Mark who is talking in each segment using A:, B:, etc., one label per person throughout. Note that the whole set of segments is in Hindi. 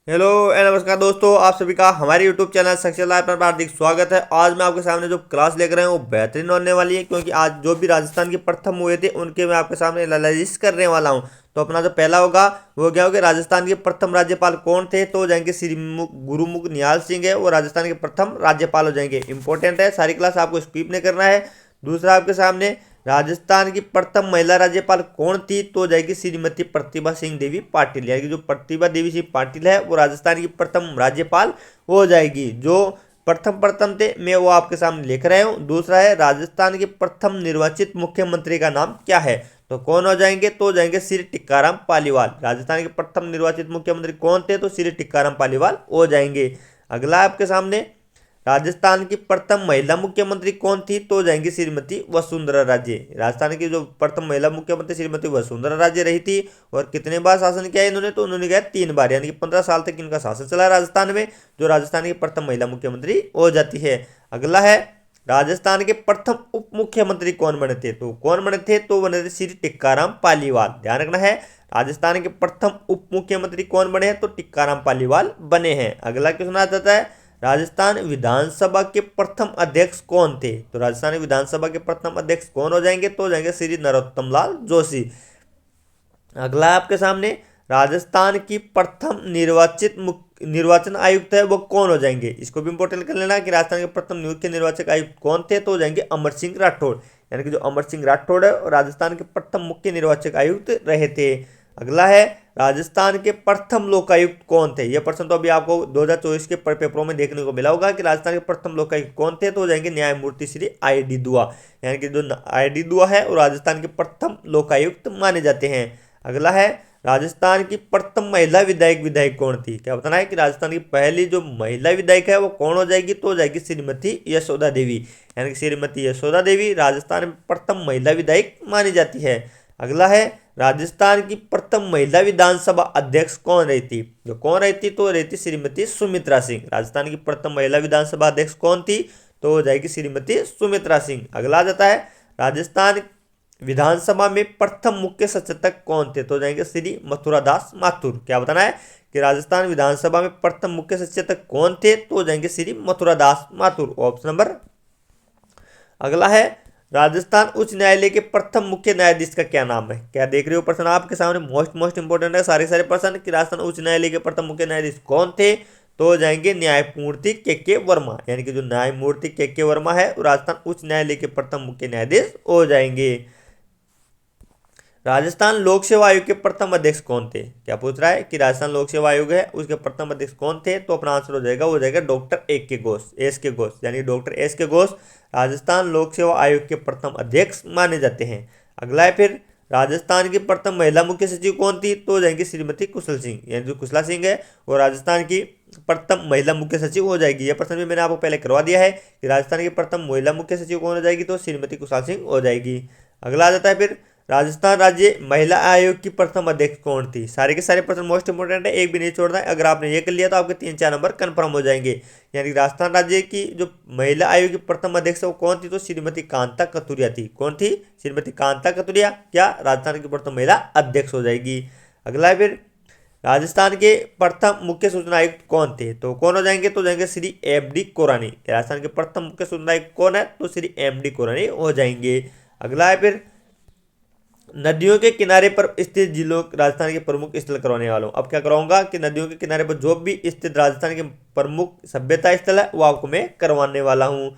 A: हेलो नमस्कार दोस्तों, आप सभी का हमारे YouTube चैनल सक्सेस लाइफ पर हार्दिक स्वागत है। आज मैं आपके सामने जो क्लास लेकर आया हूँ वो बेहतरीन होने वाली है, क्योंकि आज जो भी राजस्थान के प्रथम हुए थे उनके मैं आपके सामने एनालिसिस करने वाला हूँ। तो अपना जो पहला होगा वो क्या होगा, राजस्थान के प्रथम राज्यपाल कौन थे। तो हो जाएंगे श्री गुरुमुख निहाल सिंह है, वो राजस्थान के प्रथम राज्यपाल हो जाएंगे। इंपॉर्टेंट है, सारी क्लास आपको स्किप नहीं करना है। दूसरा आपके सामने, राजस्थान की प्रथम महिला राज्यपाल कौन थी। तो हो जाएगी श्रीमती प्रतिभा सिंह देवी पाटिल, यानी कि जो प्रतिभा देवी सिंह पाटिल है वो राजस्थान की प्रथम राज्यपाल हो जाएगी। जो प्रथम प्रथम थे मैं वो आपके सामने लिख रहा हूँ। दूसरा है, राजस्थान के प्रथम निर्वाचित मुख्यमंत्री का नाम क्या है। तो कौन हो जाएंगे, तो हो जाएंगे श्री टिक्काराम पालीवाल। राजस्थान के प्रथम निर्वाचित मुख्यमंत्री कौन थे, तो श्री टिक्काराम पालीवाल हो जाएंगे। अगला आपके सामने, राजस्थान की प्रथम महिला मुख्यमंत्री कौन थी। तो जाएंगी श्रीमती वसुंधरा राजे। राजस्थान की जो प्रथम महिला मुख्यमंत्री श्रीमती वसुंधरा राजे रही थी। और कितने बार शासन किया इन्होंने, तो उन्होंने किया 3 बार, यानी कि 15 साल तक इनका शासन चला राजस्थान में। जो राजस्थान की प्रथम महिला मुख्यमंत्री हो जाती है। अगला है, राजस्थान के प्रथम उप मुख्यमंत्री कौन बने थे। तो कौन बने थे, तो बने थे श्री टिक्काराम पालीवाल। ध्यान रखना है, राजस्थान के प्रथम उप मुख्यमंत्री कौन बने हैं, तो टिक्काराम पालीवाल बने हैं। अगला क्वेश्चन आ जाता है, राजस्थान विधानसभा के प्रथम अध्यक्ष कौन थे। तो राजस्थान विधानसभा के प्रथम अध्यक्ष कौन हो जाएंगे, तो हो जाएंगे श्री नरोत्तम लाल जोशी। अगला आपके सामने, राजस्थान की प्रथम निर्वाचन आयुक्त है वो कौन हो जाएंगे। इसको भी इंपोर्टेंट कर लेना कि राजस्थान के प्रथम मुख्य निर्वाचक आयुक्त कौन थे। तो हो जाएंगे अमर सिंह राठौड़, यानी कि जो अमर सिंह राठौड़ है और राजस्थान के प्रथम मुख्य निर्वाचक आयुक्त रहे थे। अगला है, राजस्थान के प्रथम लोकायुक्त कौन थे। यह प्रश्न तो अभी आपको 2024 के पेपरों में देखने को मिला होगा कि राजस्थान के प्रथम लोकायुक्त कौन थे। तो हो जाएंगे न्यायमूर्ति श्री आई डी दुआ, यानी कि जो आई डी दुआ है वो राजस्थान के प्रथम लोकायुक्त माने जाते हैं। अगला है, राजस्थान की प्रथम महिला विधायक कौन थी। क्या बताना है कि राजस्थान की पहली जो महिला विधायक है वो कौन हो जाएगी। तो हो जाएगी श्रीमती यशोदा देवी, यानी कि श्रीमती यशोदा देवी राजस्थान में प्रथम महिला विधायक मानी जाती है। अगला है, राजस्थान की प्रथम महिला विधानसभा अध्यक्ष कौन रही थी। जो कौन रही थी, तो रही थी श्रीमती सुमित्रा सिंह। राजस्थान की प्रथम महिला विधानसभा अध्यक्ष कौन थी, तो हो जाएगी श्रीमती सुमित्रा सिंह। अगला आ जाता है, राजस्थान विधानसभा में प्रथम मुख्य सचेतक कौन थे। तो जाएंगे श्री मथुरा दास माथुर। क्या बताना है कि राजस्थान विधानसभा में प्रथम मुख्य सचेतक कौन थे। तो जाएंगे श्री मथुरा दास माथुर, ऑप्शन नंबर। अगला है, राजस्थान उच्च न्यायालय के प्रथम मुख्य न्यायाधीश का क्या नाम है। क्या देख रहे हो प्रश्न आपके सामने, मोस्ट इंपोर्टेंट है सारे प्रश्न कि राजस्थान उच्च न्यायालय के प्रथम मुख्य न्यायाधीश कौन थे। तो हो जाएंगे न्यायमूर्ति के वर्मा, यानी कि जो न्यायमूर्ति के वर्मा है वो राजस्थान उच्च न्यायालय के प्रथम मुख्य न्यायाधीश हो जाएंगे। राजस्थान लोक सेवा आयोग के प्रथम अध्यक्ष कौन थे। क्या पूछ रहा है कि राजस्थान लोक सेवा आयोग है उसके प्रथम अध्यक्ष कौन थे। तो अपना आंसर हो जाएगा, वो जाएगा डॉक्टर एस के घोष, यानी डॉक्टर एस के घोष राजस्थान लोक सेवा आयोग के प्रथम अध्यक्ष माने जाते हैं। अगला है फिर, राजस्थान की प्रथम महिला मुख्य सचिव कौन थी। तो हो जाएंगी श्रीमती कुशल सिंह, यानी जो कुशला सिंह है वो राजस्थान की प्रथम महिला मुख्य सचिव हो जाएगी। यह प्रश्न भी मैंने आपको पहले करवा दिया है कि राजस्थान की प्रथम महिला मुख्य सचिव कौन हो जाएगी, तो श्रीमती कुशल सिंह हो जाएगी। अगला आ जाता है फिर, राजस्थान राज्य महिला आयोग की प्रथम अध्यक्ष कौन थी। सारे के सारे प्रश्न मोस्ट इंपोर्टेंट है, एक भी नहीं छोड़ना है। अगर आपने ये कर लिया तो आपके 3-4 नंबर कंफर्म हो जाएंगे। यानी राजस्थान राज्य की जो महिला आयोग की प्रथम अध्यक्ष है वो कौन थी, तो श्रीमती कांता कतुरिया थी। कौन थी, श्रीमती कांता कतुरिया क्या राजस्थान की प्रथम महिला अध्यक्ष हो जाएगी। अगला है फिर, राजस्थान के प्रथम मुख्य सूचना आयुक्त कौन थे। तो कौन हो जाएंगे, तो जाएंगे श्री एम डी कोरानी। राजस्थान के प्रथम मुख्य सूचना आयुक्त कौन है, तो श्री एम डी कोरानी हो जाएंगे। अगला है फिर, नदियों के किनारे पर स्थित जिलों राजस्थान के प्रमुख स्थल करवाने वाला हूँ। अब क्या कराऊंगा कि नदियों के किनारे पर जो भी स्थित राजस्थान के प्रमुख सभ्यता स्थल है वो आपको मैं करवाने वाला हूँ।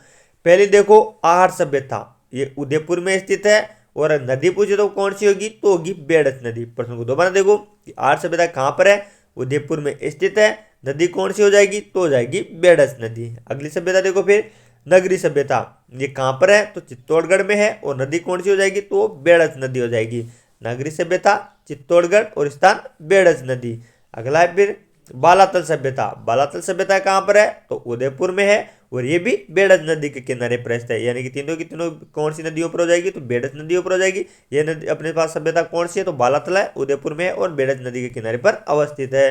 A: पहले देखो, आहट सभ्यता, ये उदयपुर में स्थित है। और नदी पूछे तो कौन सी होगी, तो होगी बेडस नदी। प्रश्न को दोबारा देखो कि आहट सभ्यता कहाँ पर है, उदयपुर में स्थित है। नदी कौन सी हो जाएगी, तो हो जाएगी बेडस नदी। अगली सभ्यता देखो फिर, नगरी सभ्यता, ये कहाँ पर है, तो चित्तौड़गढ़ में है। और नदी कौन सी हो जाएगी, तो बेड़स नदी हो जाएगी। नगरी सभ्यता चित्तौड़गढ़ और स्थान बेड़स नदी। अगला है फिर, बालातल सभ्यता। बालातल सभ्यता कहाँ पर है, तो उदयपुर में है। और ये भी बेड़स नदी के किनारे पर स्थित है। यानी कि तीनों की तीनों कौन सी नदियों पर हो जाएगी, तो बेड़स नदियों पर हो जाएगी। ये नदी अपने पास सभ्यता कौन सी है, तो बालातल है, उदयपुर में है और बेड़स नदी के किनारे पर अवस्थित है।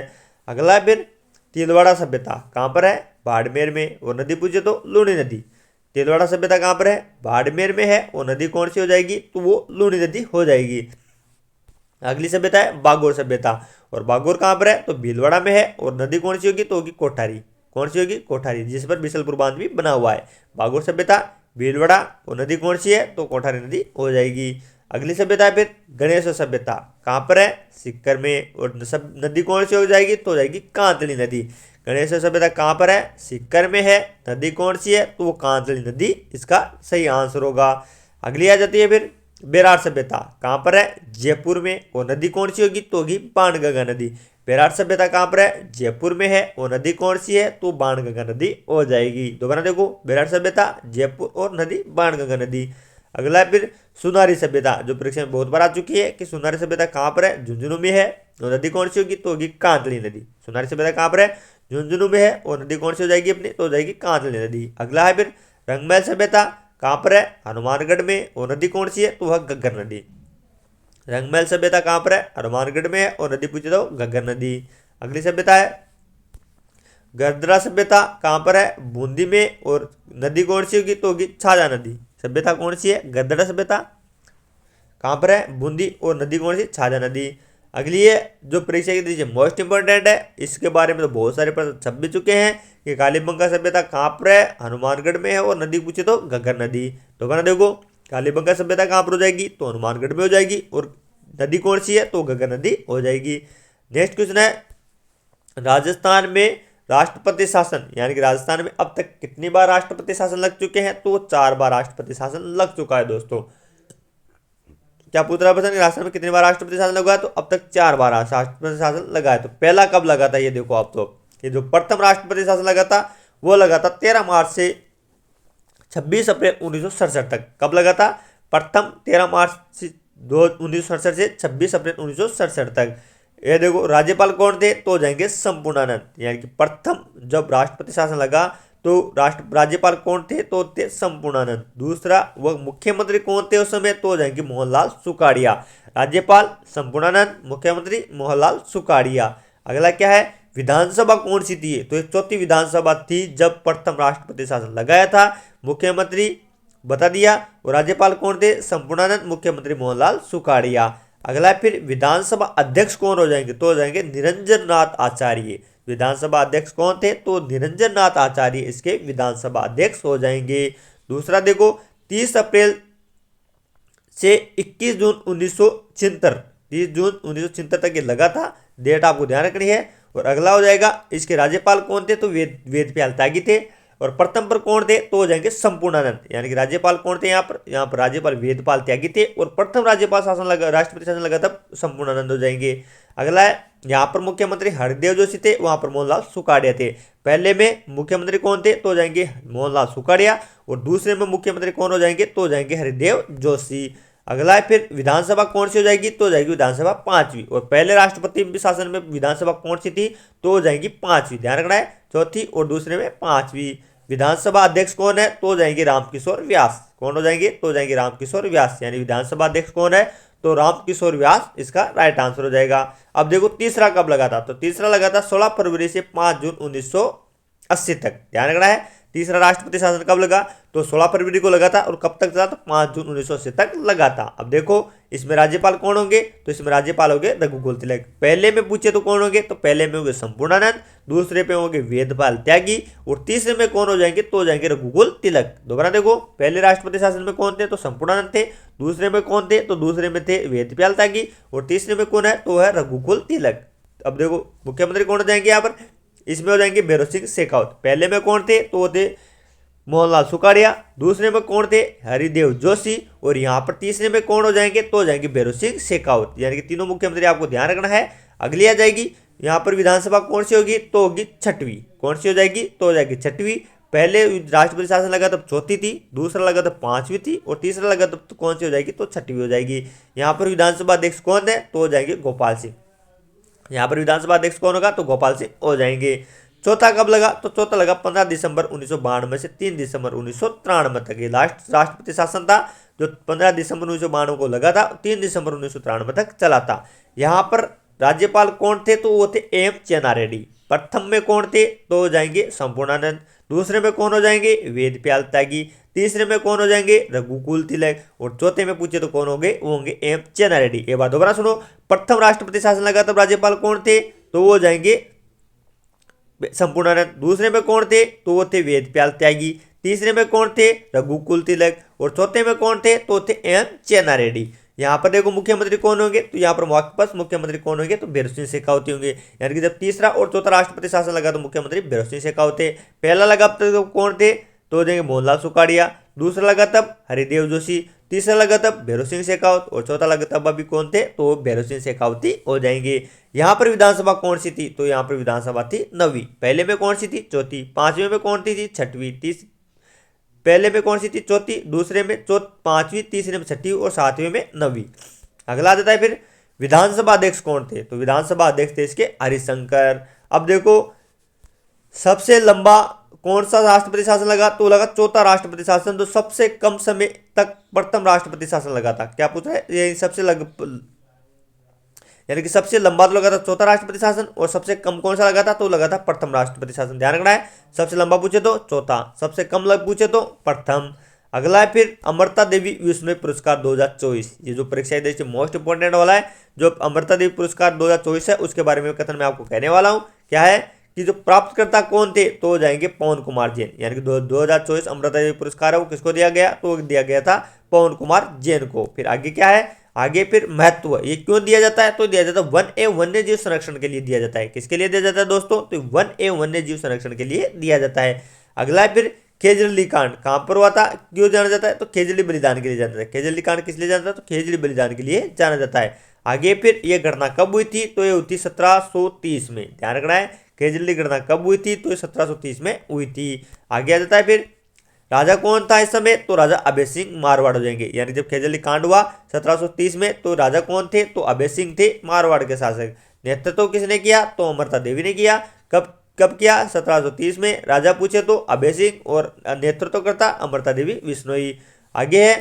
A: अगला है फिर, तिलवाड़ा सभ्यता कहाँ पर है, बाड़मेर में। और नदी पूछे तो लूणी नदी। तिलवाड़ा सभ्यता कहाँ पर है, बाड़मेर में है। और नदी कौन सी हो जाएगी, तो वो लूणी नदी हो जाएगी। अगली सभ्यता है बागोर सभ्यता। और बागोर कहाँ पर है, तो भीलवाड़ा में है। और नदी कौन सी होगी, तो होगी कोठारी। कौन सी होगी, कोठारी, जिस पर बिशलपुर बांध भी बना हुआ है। बागोर सभ्यता, भीलवाड़ा, और नदी कौन सी है, तो कोठारी नदी हो जाएगी। अगली सभ्यता है फिर गणेश सभ्यता, कहाँ पर है, सीकर में। और सब नदी कौन सी हो जाएगी, तो हो जाएगी कांतली नदी। गणेश सभ्यता कहाँ पर है, सीकर में है। नदी कौन सी है, तो वो कांतली नदी इसका सही आंसर होगा। अगली आ जाती है फिर बेरार सभ्यता, कहाँ पर है, जयपुर में। और नदी कौन सी होगी, तो होगी बाणगंगा नदी। बेरार सभ्यता कहाँ पर है, जयपुर में है। और नदी कौन सी है, तो बाणगंगा नदी हो जाएगी। दोबारा देखो, बेरार सभ्यता, जयपुर, और नदी बाणगंगा नदी। अगला है फिर सुनारी सभ्यता, जो परीक्षा में बहुत बार आ चुकी है कि सुनारी सभ्यता कहाँ पर है, झुंझुनू में है। और नदी कौन सी होगी, तो होगी कांतली नदी। सुनारी सभ्यता कहाँ पर है, झुंझुनू में है। और नदी कौन सी हो जाएगी अपनी, तो हो जाएगी कांतली नदी। अगला है फिर रंगमहल सभ्यता, कहाँ पर है, हनुमानगढ़ में। और नदी कौन सी है, तो वह घग्गर नदी। रंगमहल सभ्यता कहाँ पर है, हनुमानगढ़ में है। और नदी पूछे तो घग्गर नदी। अगली सभ्यता है गर्दरा सभ्यता, कहाँ पर है, बूंदी में। और नदी कौन सी होगी, तो होगी छाजा नदी। सभ्यता कौन सी है, गर्दरा सभ्यता, कहाँ पर है, बूंदी। और नदी कौन सी, छाजा नदी। अगली है जो परीक्षा की दृष्टि से मोस्ट इंपॉर्टेंट है, इसके बारे में तो बहुत सारे प्रश्न छप भी चुके हैं कि कालीबंगा सभ्यता कहाँ पर है, हनुमानगढ़ में है। और नदी पूछे तो घग्गर नदी। दोबारा देखो, कालीबंगा सभ्यता कहाँ पर हो जाएगी, तो हनुमानगढ़ में हो जाएगी। और नदी कौन सी है, तो घग्गर नदी हो जाएगी। नेक्स्ट क्वेश्चन है राजस्थान में राष्ट्रपति शासन, यानी कि राजस्थान में अब तक कितनी बार राष्ट्रपति शासन लग चुके हैं, तो 4 बार राष्ट्रपति शासन लग चुका है दोस्तों। क्या पूछ रहा है प्रश्न, राजस्थान में कितनी बार राष्ट्रपति शासन लगा है, तो अब तक 4 बार राष्ट्रपति शासन लगा है। तो पहला कब लगा था, ये देखो आप, तो ये जो प्रथम राष्ट्रपति शासन लगा था वो लगा था 13 मार्च से 26 अप्रैल 1967 तक। कब लगा था, प्रथम 13 मार्च से 1967 से 26 अप्रैल 1967 तक। ये देखो राज्यपाल कौन थे, तो जाएंगे संपूर्णानंद, यानी कि प्रथम जब राष्ट्रपति शासन लगा तो राज्यपाल कौन थे, तो थे संपूर्णानंद। दूसरा वह मुख्यमंत्री कौन थे उस समय, तो जाएंगे मोहनलाल सुखाड़िया। राज्यपाल संपूर्णानंद, मुख्यमंत्री मोहनलाल सुखाड़िया। अगला क्या है, विधानसभा कौन सी थी, तो एक चौथी विधानसभा थी जब प्रथम राष्ट्रपति शासन लगाया था। मुख्यमंत्री बता दिया, और राज्यपाल कौन थे, संपूर्णानंद, मुख्यमंत्री मोहनलाल सुखाड़िया। अगला फिर विधानसभा अध्यक्ष कौन हो जाएंगे, तो हो जाएंगे निरंजन नाथ आचार्य। विधानसभा अध्यक्ष कौन थे, तो निरंजन नाथ आचार्य इसके विधानसभा अध्यक्ष हो जाएंगे। दूसरा देखो 30 अप्रैल से 21 जून 1976, 30 जून 1976 तक ये लगा था, डेट आपको ध्यान रखनी है। और अगला हो जाएगा इसके राज्यपाल कौन थे, तो वेदपाल त्यागी थे। और प्रथम पर कौन थे, तो हो जाएंगे संपूर्णानंद, यानी कि राज्यपाल कौन थे यहाँ पर राज्यपाल वेदपाल त्यागी थे। और प्रथम राज्यपाल शासन लगा, राष्ट्रपति शासन लगा तब संपूर्णानंद हो जाएंगे। अगला है यहाँ पर मुख्यमंत्री हरिदेव जोशी थे, वहां पर मोहनलाल सुखाड़िया थे। पहले में मुख्यमंत्री कौन थे, तो हो जाएंगे मोहनलाल सुखाड़िया। और दूसरे में मुख्यमंत्री कौन हो जाएंगे, तो हो जाएंगे हरिदेव जोशी। अगला है फिर विधानसभा कौन सी हो जाएगी, तो हो जाएगी विधानसभा 5वीं। और पहले राष्ट्रपति शासन में विधानसभा कौन सी थी, तो हो जाएगी 5वीं, ध्यान रखना है, चौथी। और दूसरे में 5वीं। विधानसभा अध्यक्ष कौन है, तो हो जाएंगे रामकिशोर व्यास। कौन हो जाएंगे, तो हो जाएंगे रामकिशोर व्यास, यानी विधानसभा अध्यक्ष कौन है, तो रामकिशोर व्यास इसका राइट आंसर हो जाएगा। अब देखो तीसरा कब लगा था, तो तीसरा लगा था 16 फरवरी से 5 जून 1980 तक। ध्यान रखना है, तीसरा राष्ट्रपति शासन कब लगा, तो 16 फरवरी को लगा था। और कब तक चला, तो 5 जून 1980 तक लगा था। अब देखो इसमें राज्यपाल कौन होंगे, तो इसमें राज्यपाल होंगे रघुकुल तिलक। पहले में पूछे तो कौन होंगे, तो पहले में होंगे संपूर्णानंद, दूसरे पे होंगे वेदपाल त्यागी, और तीसरे में कौन हो जाएंगे, तो हो जाएंगे रघुकुल तिलक। दोबारा देखो, पहले राष्ट्रपति शासन में कौन थे, तो संपूर्णानंद थे। दूसरे में कौन थे, तो दूसरे में थे वेदपाल त्यागी। और तीसरे में कौन है, तो है रघुकुल तिलक। अब देखो मुख्यमंत्री कौन हो जाएंगे यहाँ पर, इसमें हो जाएंगे भैरों सिंह शेखावत। पहले में कौन थे, तो वो थे मोहनलाल सुखाड़िया। दूसरे में कौन थे, हरिदेव जोशी। और यहाँ पर तीसरे में कौन हो जाएंगे, तो हो जाएंगे भैरों सिंह शेखावत, यानी कि तीनों मुख्यमंत्री आपको ध्यान रखना है। अगली आ जाएगी यहाँ पर विधानसभा कौन सी होगी, तो होगी 6वीं। कौन सी हो जाएगी, तो हो जाएगी 6वीं। पहले राष्ट्रपति शासन लगा तब 4थी थी, दूसरा लगा तब 5वीं थी, और तीसरा लगा तब तो कौन सी हो जाएगी, तो 6वीं हो जाएगी। यहाँ पर विधानसभा अध्यक्ष कौन है, तो हो जाएंगे गोपाल सिंह। यहाँ पर विधानसभा अध्यक्ष कौन होगा, तो गोपाल सिंह हो जाएंगे। चौथा कब लगा, तो चौथा लगा 15 दिसंबर 1992 से 3 दिसंबर 1993 तक। ये लास्ट राष्ट्रपति शासन था जो 15 दिसंबर 1992 को लगा था, 3 दिसंबर 1993 तक चला था। यहाँ पर राज्यपाल कौन थे, तो वो थे एम चेन्नारेड्डी। प्रथम में कौन थे, तो हो जाएंगे संपूर्णानंद। दूसरे में कौन हो जाएंगे, वेदपाल त्यागी। तीसरे में कौन हो जाएंगे, रघुकुल तिलक। और चौथे में पूछे तो कौन होंगे, वो होंगे एम चेन्नारेड्डी। एक बार दोबारा सुनो, प्रथम राष्ट्रपति शासन लगा तब राज्यपाल कौन थे, तो वो हो जाएंगे संपूर्णानंद। दूसरे में कौन थे, तो वो थे वेदपाल त्यागी। तीसरे में कौन थे, रघुकुल तिलक। और चौथे में कौन थे, तो थे एम चेन्ना रेड्डी। यहाँ पर देखो मुख्यमंत्री कौन होंगे, तो यहाँ पर आपके पास मुख्यमंत्री कौन होंगे, तो भैरव सिंह शेखावत होंगे। यानी कि जब तीसरा और चौथा राष्ट्रपति शासन लगा तो मुख्यमंत्री भैरव सिंह शेखावत थे। पहला लगा तब कौन थे, तो हो जाएंगे मोहनलाल सुखाड़िया। दूसरा लगा तब हरिदेव जोशी। तीसरा लगा तब भैरव सिंह शेखावत। और चौथा लगा तब अभी कौन थे, तो भैरव सिंह शेखावत ही हो जाएंगे। यहाँ पर विधानसभा कौन सी थी, तो यहाँ पर विधानसभा थी 9वीं। पहले में कौन सी थी, चौथी। पांचवें में कौन थी, 6वीं। पहले में कौन सी थी, चौथी। दूसरे में पांचवी। तीसरे में 6वीं। और 7वें में 9वीं। अगला आ जाता है फिर विधानसभा अध्यक्ष कौन थे, तो विधानसभा अध्यक्ष थे इसके हरिशंकर। अब देखो सबसे लंबा कौन सा राष्ट्रपति शासन लगा, तो लगा चौथा राष्ट्रपति शासन। तो सबसे कम समय तक प्रथम राष्ट्रपति शासन लगा था। क्या पूछ रहा है, ये यानी कि सबसे लंबा तो लगा था चौथा राष्ट्रपति शासन, और सबसे कम कौन सा लगा था, तो लगा था प्रथम राष्ट्रपति शासन। ध्यान रखना है, सबसे लंबा पूछे तो चौथा, सबसे कम लग पूछे तो प्रथम। अगला है फिर अमृता देवी विश्नोई पुरस्कार 2024। ये जो परीक्षा है मोस्ट इंपोर्टेंट वाला है। जो अमृता देवी पुरस्कार 2024 है उसके बारे में कथन मैं आपको कहने वाला हूँ। क्या है कि जो प्राप्तकर्ता कौन थे, तो हो जाएंगे पवन कुमार जैन। यानी कि 2024 अमृता देवी पुरस्कार है वो किसको दिया गया, तो दिया गया था पवन कुमार जैन को। फिर आगे क्या है, आगे फिर महत्व, ये क्यों दिया जाता है, तो दिया जाता है वन एवं वन्य जीव संरक्षण के लिए दिया जाता है। किसके लिए दिया जाता है दोस्तों, तो वन एवं वन्य जीव संरक्षण के लिए दिया जाता है। अगला है फिर खेजड़ली कांड कहां पर हुआ था, क्यों जाना जाता है, तो खेजड़ी बलिदान के लिए जाना जाता है। खेजड़ली कांड किस लिए जाना जाता है, तो खेजड़ी बलिदान के लिए जाना जाता है। आगे फिर ये घटना कब हुई थी, तो ये हुई थी 1730 में। ध्यान रखना है, खेजड़ली घटना कब हुई थी, तो ये 1730 में हुई थी। आगे आ जाता है फिर राजा कौन था इस समय, तो राजा अभय सिंह मारवाड़ हो जाएंगे। यानी जब खेजड़ली कांड हुआ 1730 में, तो राजा कौन थे, तो अभय सिंह थे मारवाड़ के शासक। नेतृत्व किसने किया, तो अमृता देवी ने किया। कब कब किया, 1730 में। राजा पूछे तो अभय सिंह, और नेतृत्व करता अमृता देवी विश्नोई। आगे है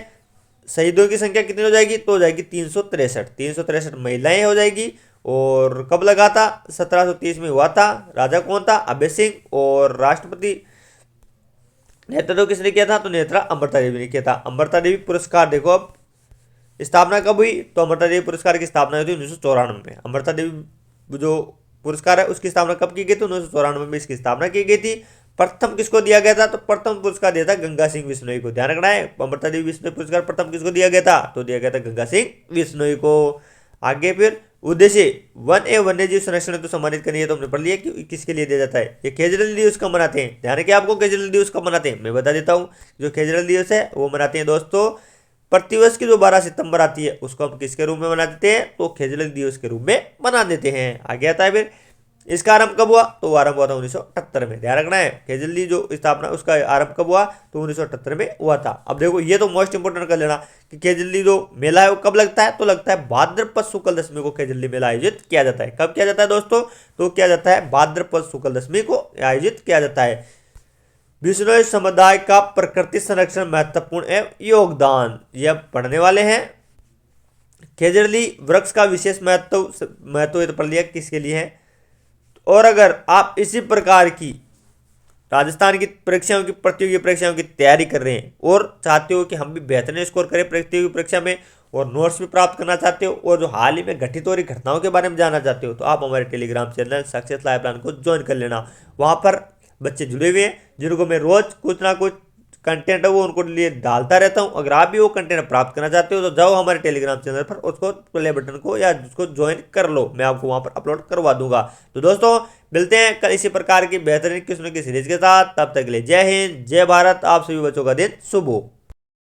A: शहीदों की संख्या कितनी हो जाएगी, तो हो जाएगी 363। 363 महिलाएं हो जाएगी। और कब लगा था, 1730 में हुआ था। राजा कौन था, अभय सिंह। और राष्ट्रपति नेतृत्व किसने किया था, तो नेता अमृता देवी ने किया था। अमृता देवी पुरस्कार देखो अब स्थापना कब हुई, तो अमृता देवी पुरस्कार की स्थापना हुई थी 1994 में। अमृता देवी जो पुरस्कार है उसकी स्थापना कब की गई थी, 1994 में इसकी स्थापना की गई थी। प्रथम किसको दिया गया था, तो प्रथम पुरस्कार दिया था गंगा सिंह विश्नोई को। ध्यान रखना है, अमृता देवी विश्नोई पुरस्कार प्रथम किसको दिया गया था, तो दिया गया था गंगा सिंह विश्नोई को। आगे फिर उद्देश्य वन एवं वन्य जीव संरक्षण तो सम्मानित करनी है, तो हमने पढ़ लिया कि किसके लिए दिया जाता है। ये केजरीवाल दिवस कब मनाते हैं, ध्यान रखिए आपको केजरीवाल दिवस कब मनाते हैं मैं बता देता हूँ। जो केजरीवाल दिवस है वो मनाते हैं दोस्तों प्रतिवर्ष की जो 12 सितंबर आती है उसको हम किसके रूप में मना देते हैं, तो केजरीवाल दिवस के रूप में मना देते हैं। आगे आता है फिर इसका आरंभ कब हुआ, तो वो आरंभ हुआ था 1978 में। ध्यान रखना है, केजरीवाल जो स्थापना उसका आरंभ कब हुआ, तो 1978 में हुआ था। अब देखो ये तो मोस्ट इंपोर्टेंट कर लेना कि केजरीवाल जो मेला है वो कब लगता है, तो लगता है भाद्रपद शुक्ल दशमी को केजरीवाल मेला आयोजित किया जाता है। कब किया जाता है दोस्तों, तो किया जाता है भाद्रपद शुक्ल दशमी को आयोजित किया जाता है। विश्नोई समुदाय का प्रकृति संरक्षण महत्वपूर्ण एवं योगदान, यह पढ़ने वाले हैं। केजरीवाल वृक्ष का विशेष महत्व पढ़ लिया किसके लिए है। और अगर आप इसी प्रकार की राजस्थान की परीक्षाओं की प्रतियोगी परीक्षाओं की तैयारी कर रहे हैं और चाहते हो कि हम भी बेहतरीन स्कोर करें प्रतियोगी परीक्षा में, और नोट्स भी प्राप्त करना चाहते हो, और जो हाल ही में घटित हो रही घटनाओं के बारे में जानना चाहते हो, तो आप हमारे Telegram channel success life plan को ज्वाइन कर लेना। वहाँ पर बच्चे जुड़े हुए हैं जिनको मैं रोज कुछ ना कुछ कंटेंट है वो उनको लिए डालता रहता हूं। अगर आप भी वो कंटेंट प्राप्त करना चाहते हो तो जाओ हमारे टेलीग्राम चैनल पर, उसको प्ले बटन को या उसको ज्वाइन कर लो, मैं आपको वहां पर अपलोड करवा दूंगा। तो दोस्तों मिलते हैं कल इसी प्रकार की बेहतरीन किस्म की सीरीज के साथ। तब तक के लिए जय हिंद, जय भारत। आप सभी बच्चों का दिन शुभ हो।